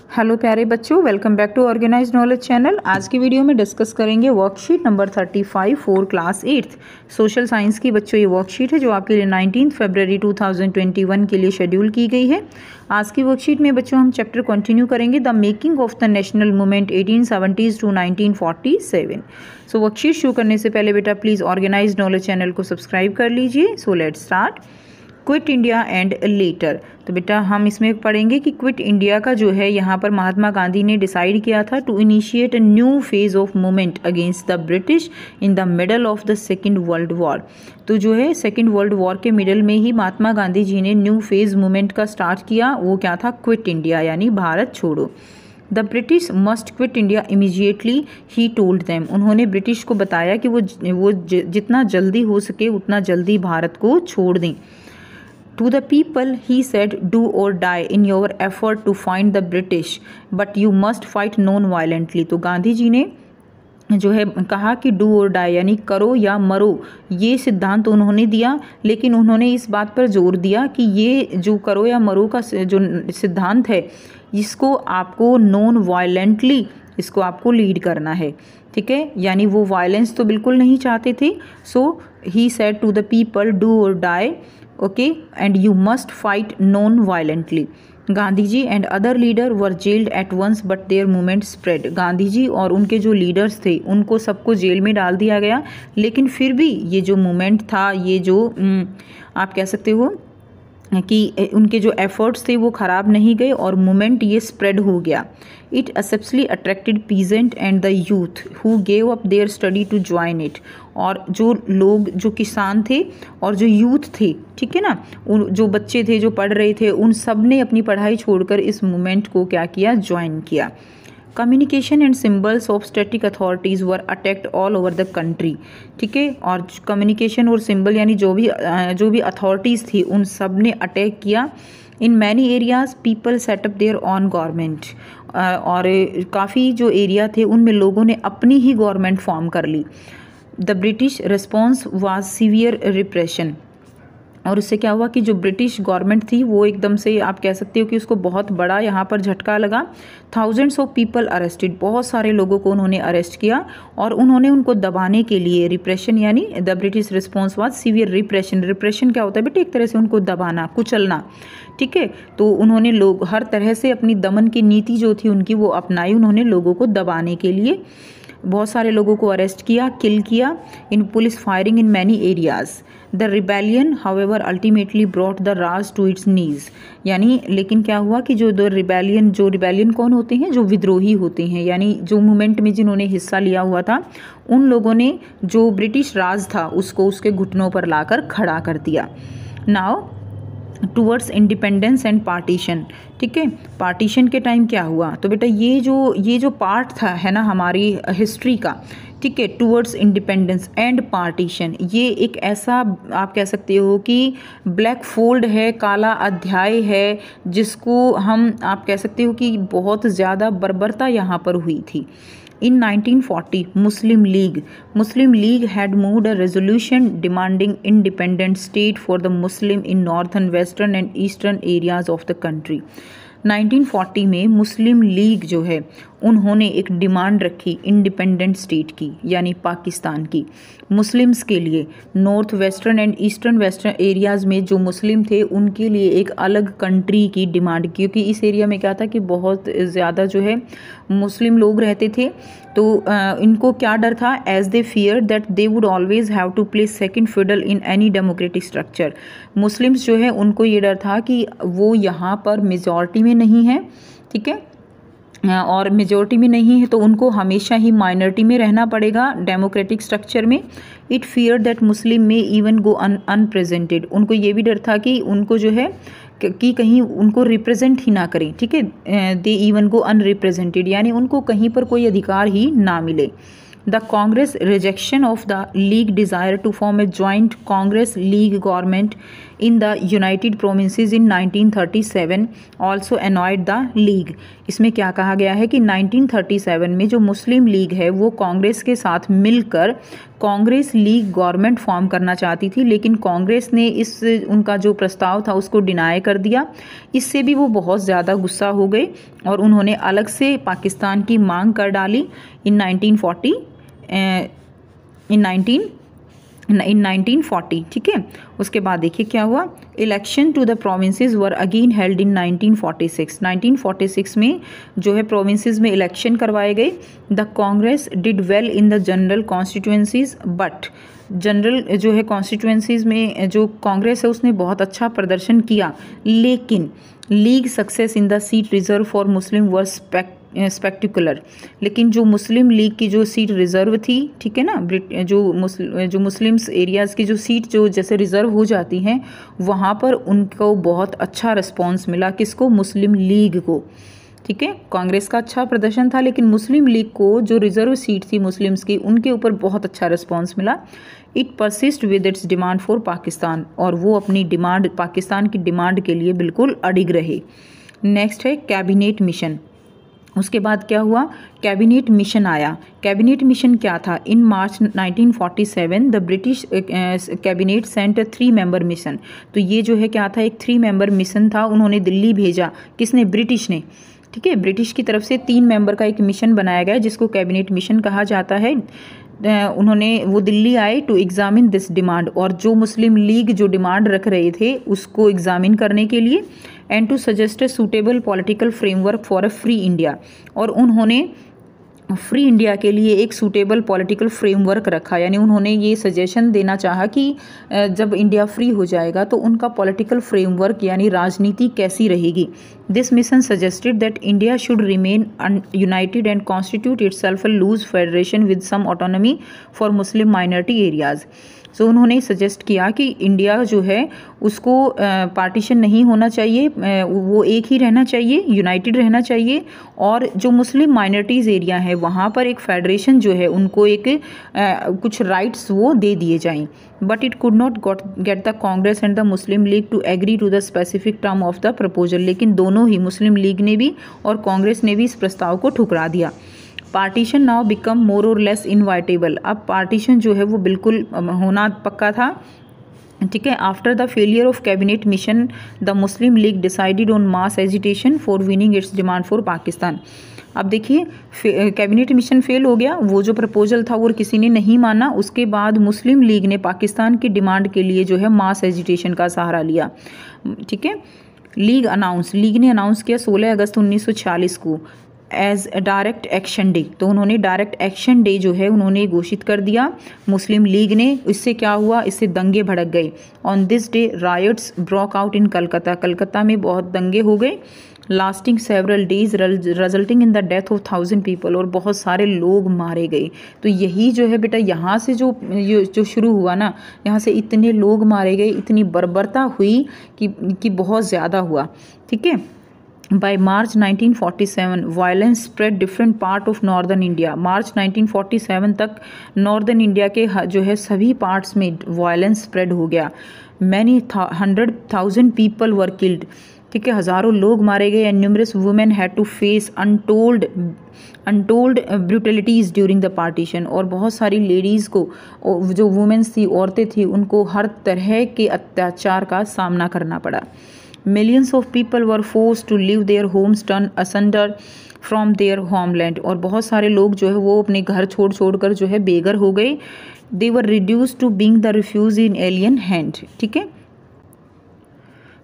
Hello प्यारे बच्चों, welcome back to organised knowledge channel. आज की वीडियो में डिस्कस करेंगे worksheet number 35 for class 8th social science की। बच्चों ये वर्कशीट है जो आपके लिए 19 फरवरी 2021 के लिए शेड्यूल की गई है। आज की वर्कशीट में बच्चों हम चैप्टर कंटिन्यू करेंगे the making of the national movement 1870s to 1947। So worksheet शुरू करने से पहले बेटा प्लीज़ ऑर्गेनाइज्ड नॉलेज चैनल को सब्सक्राइब कर लीजिए। So let's start. Quit India and later. तो बेटा हम इसमें पढ़ेंगे कि क्विट इंडिया का जो है यहाँ पर महात्मा गांधी ने डिसाइड किया था to initiate a new phase of movement against the British in the middle of the second world war. तो जो है सेकेंड वर्ल्ड वॉर के मिडल में ही महात्मा गांधी जी ने न्यू फेज मूवमेंट का स्टार्ट किया। वो क्या था? क्विट इंडिया यानी भारत छोड़ो। The British must quit India immediately he told them. उन्होंने ब्रिटिश को बताया कि वो जितना जल्दी हो सके उतना जल्दी भारत को छोड़ दें। To the people, he said, do or die in your effort to find the British, but you must fight non-violently। तो गांधी जी ने जो है कहा कि डू और डाई यानी करो या मरो, ये सिद्धांत उन्होंने दिया, लेकिन उन्होंने इस बात पर जोर दिया कि ये जो करो या मरो का जो सिद्धांत है इसको आपको नॉन वायलेंटली इसको आपको लीड करना है। ठीक है, यानी वो वायलेंस तो बिल्कुल नहीं चाहते थे। So he said to the people do और die okay and you must fight non violently. Gandhi ji and other leader were jailed at once but their movement spread. Gandhi ji और उनके जो लीडर्स थे उनको सबको जेल में डाल दिया गया, लेकिन फिर भी ये जो मूवमेंट था, ये जो आप कह सकते हो कि उनके जो एफर्ट्स थे वो ख़राब नहीं गए और मूवमेंट ये स्प्रेड हो गया। It exceptionally attracted peasant and the youth who gave up their study to join it. और जो लोग जो किसान थे और जो यूथ थे, ठीक है ना, जो बच्चे थे जो पढ़ रहे थे, उन सब ने अपनी पढ़ाई छोड़कर इस मूवमेंट को क्या किया? ज्वाइन किया। Communication and symbols of static authorities were attacked all over the country. ठीक है, और कम्युनिकेशन और सिंबल यानी जो भी अथॉरिटीज़ थी उन सब ने अटैक किया। In many areas people set up their own government. और काफ़ी जो एरिया थे उनमें लोगों ने अपनी ही गवर्नमेंट फॉर्म कर ली। The British response was severe repression. और उससे क्या हुआ कि जो ब्रिटिश गवर्नमेंट थी वो एकदम से आप कह सकते हो कि उसको बहुत बड़ा यहाँ पर झटका लगा। थाउजेंड्स ऑफ पीपल अरेस्टेड, बहुत सारे लोगों को उन्होंने अरेस्ट किया और उन्होंने उनको दबाने के लिए रिप्रेशन यानी the British response was severe repression. Repression क्या होता है बेटा? एक तरह से उनको दबाना, कुचलना। ठीक है, तो उन्होंने लोग हर तरह से अपनी दमन की नीति जो थी उनकी वो अपनाई, उन्होंने लोगों को दबाने के लिए। बहुत सारे लोगों को अरेस्ट किया, किल किया in police firing in many areas. The rebellion however ultimately brought the Raj to its knees. यानी लेकिन क्या हुआ कि जो रिबेलियन कौन होते हैं? जो विद्रोही होते हैं, यानी जो मूवमेंट में जिन्होंने हिस्सा लिया हुआ था उन लोगों ने जो ब्रिटिश राज था उसको उसके घुटनों पर लाकर खड़ा कर दिया। Now towards independence and partition. ठीक है, पार्टीशन के टाइम क्या हुआ? तो बेटा ये जो पार्ट था है ना हमारी हिस्ट्री का, ठीक है, टूवर्ड्स इंडिपेंडेंस एंड पार्टीशन, ये एक ऐसा आप कह सकते हो कि ब्लैक फोल्ड है, काला अध्याय है, जिसको हम आप कह सकते हो कि बहुत ज़्यादा बर्बरता यहाँ पर हुई थी। In 1940, Muslim League had moved a resolution demanding independent state for the Muslim in northern, western and eastern areas of the country। 1940 में मुस्लिम लीग जो है उन्होंने एक डिमांड रखी इंडिपेंडेंट स्टेट की, यानी पाकिस्तान की, मुस्लिम्स के लिए। North western and eastern western areas में जो मुस्लिम थे उनके लिए एक अलग कंट्री की डिमांड, क्योंकि इस एरिया में क्या था कि बहुत ज़्यादा जो है मुस्लिम लोग रहते थे। तो इनको क्या डर था? As they fear that they would always have to play second fiddle in any democratic structure. Muslims जो है उनको ये डर था कि वो यहाँ पर मेजॉरिटी में नहीं है, ठीक है, और मेजॉरिटी में नहीं है तो उनको हमेशा ही माइनॉरिटी में रहना पड़ेगा डेमोक्रेटिक स्ट्रक्चर में। इट फियर दैट मुस्लिम में इवन गो अनप्रेजेंटेड। उनको ये भी डर था कि उनको जो है कि कहीं उनको रिप्रेजेंट ही ना करें। ठीक है, दे इवन गो अनरिप्रेजेंटेड, यानी उनको कहीं पर कोई अधिकार ही ना मिले। The Congress rejection of the League desire to form a joint Congress League government in the United Provinces इन 1937 ऑल्सो अनॉयड द लीग। इसमें क्या कहा गया है कि 1937 में जो मुस्लिम लीग है वो कांग्रेस के साथ मिलकर कांग्रेस लीग गवर्नमेंट फॉर्म करना चाहती थी, लेकिन कांग्रेस ने इस उनका जो प्रस्ताव था उसको डिनाई कर दिया। इससे भी वो बहुत ज़्यादा गुस्सा हो गए और उन्होंने अलग से पाकिस्तान की मांग कर डाली इन 1940। ठीक है, उसके बाद देखिए क्या हुआ। Election to the provinces were again held in 1946 में जो है प्रोविंसेस में इलेक्शन करवाए गए। The Congress did well in the general constituencies, but general जो है कॉन्स्टिट्यूंसीज में जो कांग्रेस है उसने बहुत अच्छा प्रदर्शन किया, लेकिन league success in the seat reserve for Muslim were spectacular. लेकिन जो मुस्लिम लीग की जो सीट रिज़र्व थी, ठीक है ना, जो मुस्लिम्स एरियाज़ की जो सीट जो जैसे रिज़र्व हो जाती हैं वहाँ पर उनको बहुत अच्छा रिस्पॉन्स मिला। किसको? मुस्लिम लीग को। ठीक है, कांग्रेस का अच्छा प्रदर्शन था लेकिन मुस्लिम लीग को जो रिज़र्व सीट थी मुस्लिम्स की उनके ऊपर बहुत अच्छा रिस्पॉन्स मिला। It persist with its demand for Pakistan, और वो अपनी डिमांड पाकिस्तान की डिमांड के लिए बिल्कुल अडिग रहे। नेक्स्ट है कैबिनेट मिशन। उसके बाद क्या हुआ? कैबिनेट मिशन आया। कैबिनेट मिशन क्या था? In March 1947 the British cabinet sent 3 member mission. तो ये जो है क्या था? एक 3 मेंबर मिशन था, उन्होंने दिल्ली भेजा। किसने? ब्रिटिश ने। ठीक है, ब्रिटिश की तरफ से 3 मेंबर का एक मिशन बनाया गया जिसको कैबिनेट मिशन कहा जाता है। वो दिल्ली आए टू एग्जामिन दिस डिमांड, और जो मुस्लिम लीग जो डिमांड रख रहे थे उसको एग्जामिन करने के लिए, and to suggest a suitable political framework for a free India, और उन्होंने फ्री इंडिया के लिए एक सूटेबल पॉलिटिकल फ्रेमवर्क रखा। यानी उन्होंने ये सजेशन देना चाहा कि जब इंडिया फ्री हो जाएगा तो उनका पॉलिटिकल फ्रेमवर्क यानी राजनीति कैसी रहेगी। This mission suggested that India should remain united and constitute itself a loose federation with some autonomy for Muslim minority areas. So उन्होंने सजेस्ट किया कि इंडिया जो है उसको पार्टीशन नहीं होना चाहिए, वो एक ही रहना चाहिए, यूनाइटेड रहना चाहिए, और जो मुस्लिम माइनॉरिटीज़ एरिया है वहाँ पर एक फेडरेशन जो है उनको एक कुछ राइट्स वो दे दिए जाएं। But it could not get the Congress and the Muslim League to agree to the specific term of the proposal. लेकिन दोनों ही, मुस्लिम लीग ने भी और कांग्रेस ने भी इस प्रस्ताव को ठुकरा दिया। पार्टीशन नाउ बिकम मोर और लेस इनवाइटेबल। अब पार्टीशन जो है वो बिल्कुल होना पक्का था। ठीक है, after the failure of cabinet mission the Muslim league decided on mass agitation for winning it's demand for Pakistan. अब देखिए, कैबिनेट मिशन फेल हो गया, वो जो प्रपोजल था वो किसी ने नहीं माना। उसके बाद मुस्लिम लीग ने पाकिस्तान की डिमांड के लिए जो है मास एजिटेशन का सहारा लिया। ठीक है, लीग ने अनाउंस किया 16 अगस्त 1946 को एज डायरेक्ट एक्शन डे। तो उन्होंने डायरेक्ट एक्शन डे जो है उन्होंने घोषित कर दिया मुस्लिम लीग ने। इससे क्या हुआ? इससे दंगे भड़क गए। On this day riots broke out in Calcutta में बहुत दंगे हो गए, lasting several days resulting in the death of 1000 people, और बहुत सारे लोग मारे गए। तो यही जो है बेटा यहाँ से जो शुरू हुआ ना, यहाँ से इतने लोग मारे गए, इतनी बर्बरता हुई कि बहुत ज़्यादा हुआ। ठीक है, By March 1947, violence spread different part of northern India. मार्च 1947 तक नॉर्दर्न इंडिया के जो है सभी पार्ट्स में वायलेंस स्प्रेड हो गया। Many 100,000 people were killed. ठीक है, हज़ारों लोग मारे गए। And numerous women had to face untold brutalities during the partition, और बहुत सारी लेडीज़ को, जो वुमेन्स थी, औरतें थी, उनको हर तरह के अत्याचार का सामना करना पड़ा। Millions of people were forced to leave their homes turned asunder from their homeland, और बहुत सारे लोग जो है वो अपने घर छोड़ कर जो है बेघर हो गए। They were reduced to being the refuge in alien hand. ठीक है,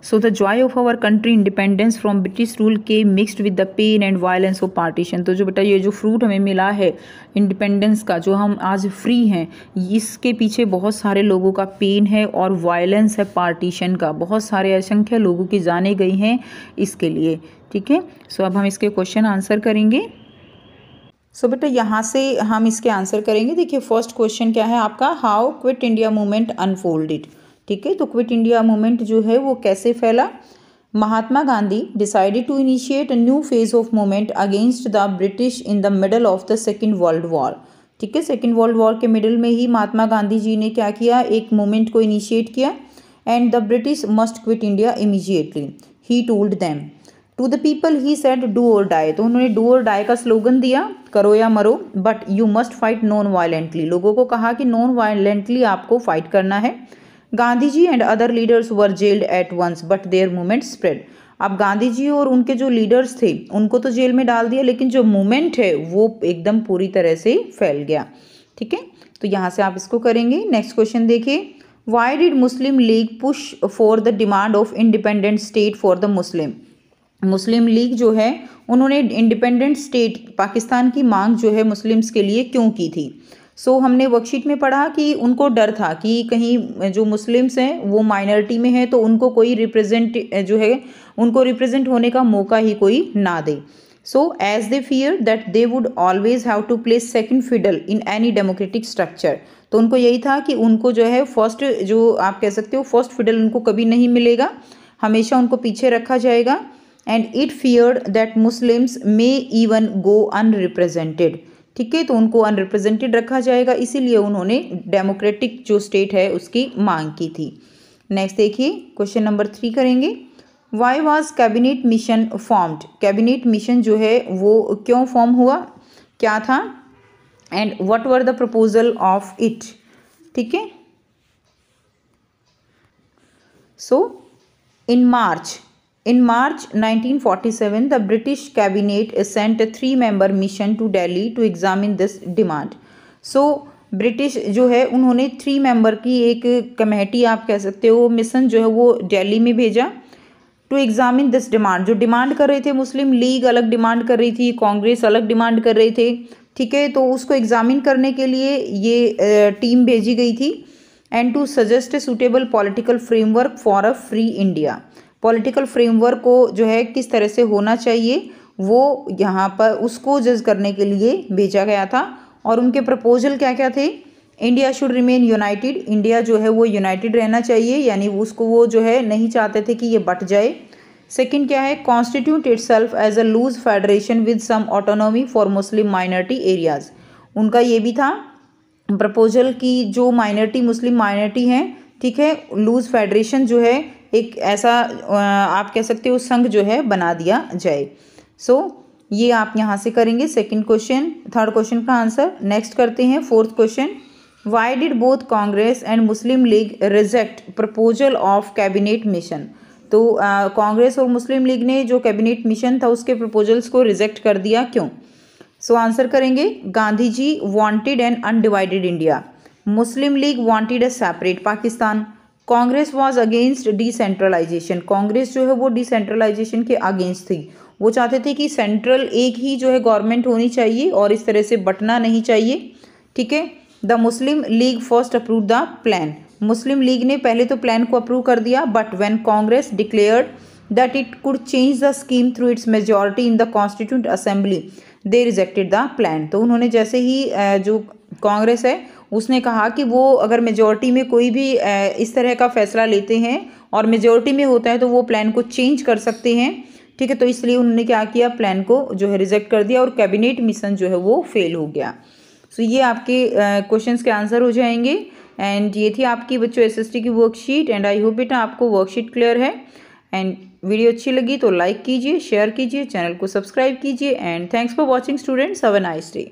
So the joy of our country independence from British rule came mixed with the pain and violence of partition. तो जो बेटा ये जो फ्रूट हमें मिला है इंडिपेंडेंस का, जो हम आज फ्री हैं, इसके पीछे बहुत सारे लोगों का पेन है और वायलेंस है पार्टीशन का। बहुत सारे असंख्य लोगों की जाने गई हैं इसके लिए। ठीक है, सो अब हम इसके क्वेश्चन आंसर करेंगे। सो बेटा यहाँ से हम इसके आंसर करेंगे। देखिए फर्स्ट क्वेश्चन क्या है आपका, how quit India movement unfolded. ठीक है, तो क्विट इंडिया मूवमेंट जो है वो कैसे फैला। Mahatma Gandhi decided to initiate a new phase of movement against the British in the middle of the second world war. ठीक है, सेकेंड वर्ल्ड वॉर के मिडल में ही महात्मा गांधी जी ने क्या किया, एक मूवमेंट को इनिशिएट किया and the British must quit India immediately. He told them to the people he said do और डाई। तो उन्होंने डू और डाई का स्लोगन दिया, करो या मरो, but you must fight non violently. लोगों को कहा कि नॉन वायलेंटली आपको फाइट करना है। Gandhi ji and other leaders were jailed at once but their movement spread. अब गांधी जी और उनके जो लीडर्स थे उनको तो जेल में डाल दिया, लेकिन जो मूवमेंट है वो एकदम पूरी तरह से फैल गया। ठीक है, तो यहाँ से आप इसको करेंगे। नेक्स्ट क्वेश्चन देखिए, why did Muslim league push for the demand of independent state for the Muslim. Muslim league जो है उन्होंने इंडिपेंडेंट स्टेट पाकिस्तान की मांग जो है मुस्लिम्स के लिए क्यों की थी। सो हमने वर्कशीट में पढ़ा कि उनको डर था कि कहीं जो मुस्लिम्स हैं वो माइनॉरिटी में है तो उनको कोई रिप्रेजेंट जो है उनको रिप्रेजेंट होने का मौका ही कोई ना दे। So as they fear that they would always have to place second fiddle in any democratic structure. तो उनको यही था कि उनको जो है फर्स्ट, जो आप कह सकते हो फर्स्ट फिडल उनको कभी नहीं मिलेगा, हमेशा उनको पीछे रखा जाएगा। And it feared that Muslims may even go unrepresented. ठीक है, तो उनको अनरिप्रेजेंटेड रखा जाएगा, इसीलिए उन्होंने डेमोक्रेटिक जो स्टेट है उसकी मांग की थी। नेक्स्ट देखिए, क्वेश्चन नंबर 3 करेंगे। Why was cabinet mission formed. Cabinet mission जो है वो क्यों फॉर्म हुआ, क्या था, and what were the proposal of it. ठीक है, सो in March 1947, the British cabinet sent a 3-member mission to Delhi to examine this demand. So British जो है उन्होंने 3 मेंबर की एक कमेटी आप कह सकते हो, मिशन जो है वो दिल्ली में भेजा टू एग्जामिन दिस डिमांड। जो डिमांड कर रहे थे, मुस्लिम लीग अलग डिमांड कर रही थी, कांग्रेस अलग डिमांड कर रहे थे। ठीक है, तो उसको एग्जामिन करने के लिए ये टीम भेजी गई थी। And to suggest a suitable political framework for a free India. Political framework को जो है किस तरह से होना चाहिए वो यहाँ पर उसको जज करने के लिए भेजा गया था। और उनके प्रपोजल क्या क्या थे, India should remain United. India जो है वो यूनाइटेड रहना चाहिए, यानी उसको वो जो है नहीं चाहते थे कि ये बट जाए। सेकंड क्या है, constitute itself as a loose federation with some autonomy for Muslim minority areas. उनका ये भी था प्रपोजल की जो माइनॉरिटी मुस्लिम माइनॉरिटी हैं, ठीक है, लूज फेडरेशन जो है एक ऐसा आप कह सकते हो संघ जो है बना दिया जाए। सो ये आप यहाँ से करेंगे सेकंड क्वेश्चन। थर्ड क्वेश्चन का आंसर नेक्स्ट करते हैं। Fourth question, why did both Congress and Muslim league reject proposal of cabinet mission. तो कांग्रेस और मुस्लिम लीग ने जो कैबिनेट मिशन था उसके प्रपोजल्स को रिजेक्ट कर दिया, क्यों। सो आंसर करेंगे, Gandhi ji wanted an undivided India, Muslim League wanted a separate Pakistan, Congress was against decentralisation. Congress जो है वो डिसेंट्रलाइजेशन के अगेंस्ट थी, वो चाहते थे कि सेंट्रल एक ही जो है गवर्नमेंट होनी चाहिए और इस तरह से बंटना नहीं चाहिए। ठीक है, the Muslim league first approve the plan. Muslim league ने पहले तो प्लान को अप्रूव कर दिया, but when Congress declared that it could change the scheme through it's majority in the constituent assembly they rejected the plan. तो उन्होंने जैसे ही जो कांग्रेस है उसने कहा कि वो अगर मेजॉरिटी में कोई भी इस तरह का फैसला लेते हैं और मेजॉरिटी में होता है तो वो प्लान को चेंज कर सकते हैं। ठीक है, तो इसलिए उन्होंने क्या किया, प्लान को जो है रिजेक्ट कर दिया और कैबिनेट मिशन जो है वो फेल हो गया। सो ये आपके क्वेश्चंस के आंसर हो जाएंगे। एंड ये थी आपकी बच्चों एसएसटी की वर्कशीट। एंड आई होप बेटा आपको वर्कशीट क्लियर है। एंड वीडियो अच्छी लगी तो लाइक कीजिए, शेयर कीजिए, चैनल को सब्सक्राइब कीजिए। And thanks for watching students, have a nice day.